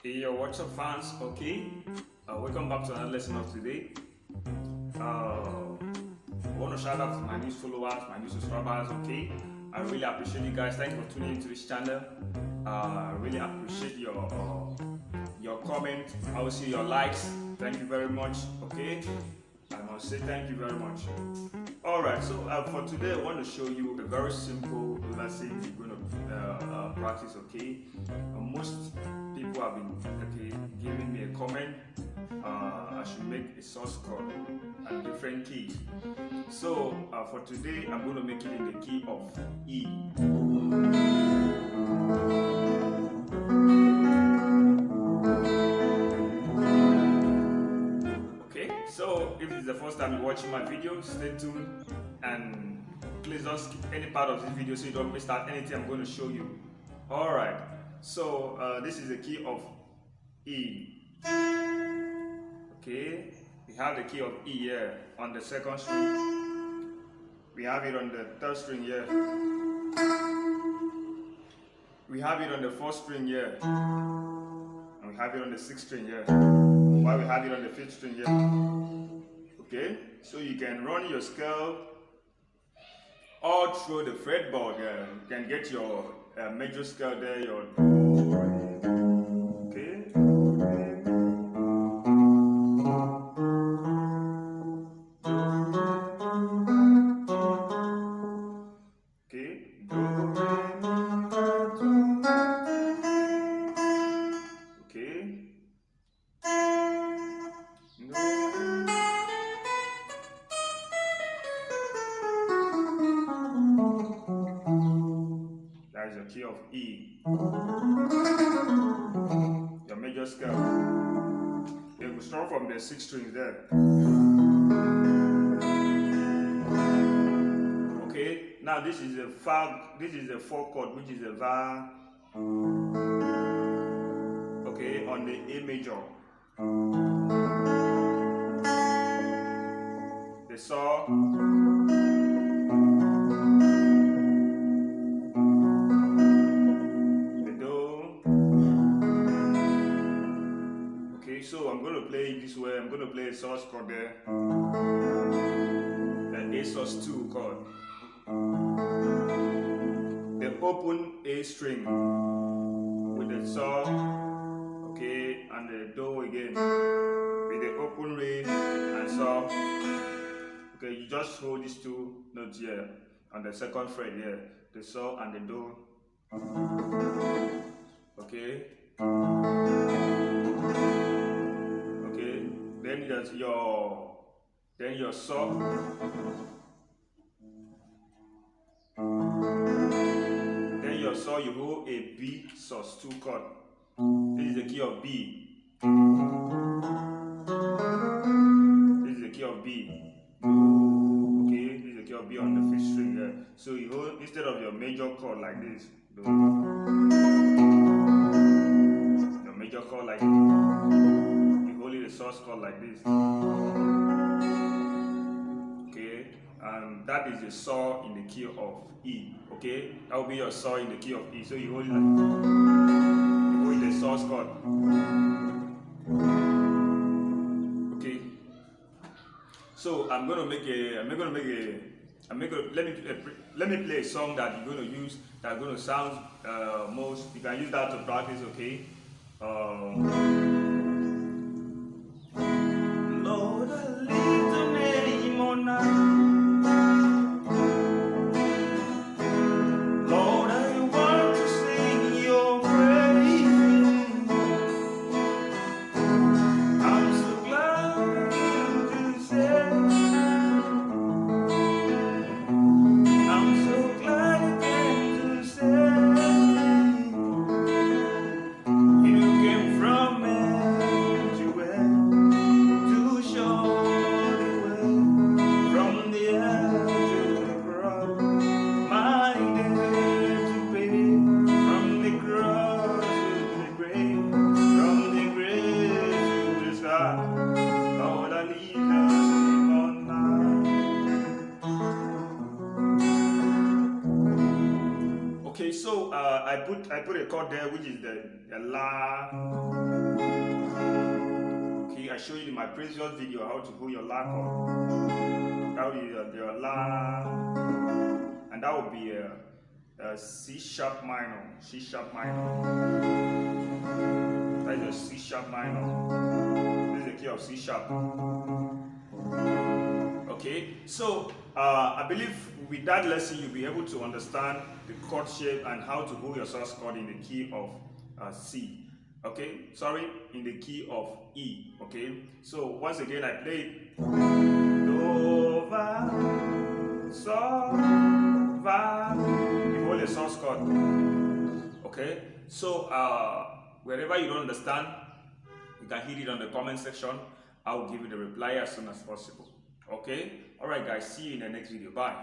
Hey, yo, what's up, fans? Okay, welcome back to another lesson of today. I want to shout out to my new followers, my new subscribers. Okay, I really appreciate you guys. Thank you for tuning into this channel. I really appreciate your comment. I will see your likes. Thank you very much. Okay, I must say thank you very much. Alright, so for today I want to show you a very simple lesson you're going to practice, okay? Most people have been giving me a comment. I should make a source chord at different keys. So for today I'm going to make it in the key of E. So if this is the first time you're watching my video, stay tuned and please don't skip any part of this video so you don't miss out anything I'm going to show you. Alright, so this is the key of E. Okay, we have the key of E here on the second string. We have it on the third string here. We have it on the fourth string here. And we have it on the sixth string here. While we have it on the fifth string here. Okay, so you can run your scale all through the fretboard. You can get your major scale there, your okay. That is your key of E. Your major scale. You will start from the sixth string there. Okay, now this is a four chord, which is a Va. Okay, on the A major. The Saw. So I'm going to play it this way. I'm going to play a sus chord there. An A sus2 chord. The open A string with the saw, okay, and the do again with the open re and saw. Okay, you just hold these two notes here on the second fret here, the saw and the do. Okay. Then there's your saw. Then your saw, you hold a B sus2 chord. This is the key of B. This is the key of B. Okay, this is the key of B on the fifth string here. So you hold, instead of your major chord like this, your major chord like this. The sus chord like this. Okay, and that is the saw in the key of E. Okay, that will be your saw in the key of E. So you hold it like you hold the sus chord. Okay, so let me play a song that you're going to use, that's going to sound most. You can use that to practice. Okay. Lord, I lift the name on high. Lord, I want to sing your praise. I'm so glad to say, I'm so glad to say, you came from heaven to earth to show the way, from the earth to the cross, my debt to pay, from the cross to the grave, from the grave to the sky. Lord, I leave us on high. Okay, so I put a chord there, which is the La. showed you in my previous video how to hold your La chord. That will be your La, and that will be a C sharp minor, C sharp minor. That is a C sharp minor. This is the key of C sharp. Okay, so I believe with that lesson you'll be able to understand the chord shape and how to hold your sus chord in the key of C. Okay, sorry, in the key of E. Okay, so once again I play Do, Va, Sol, Va. You hold a sus chord. Okay, so wherever you don't understand, you can hit it on the comment section. I will give you the reply as soon as possible. Okay, all right guys, see you in the next video. Bye.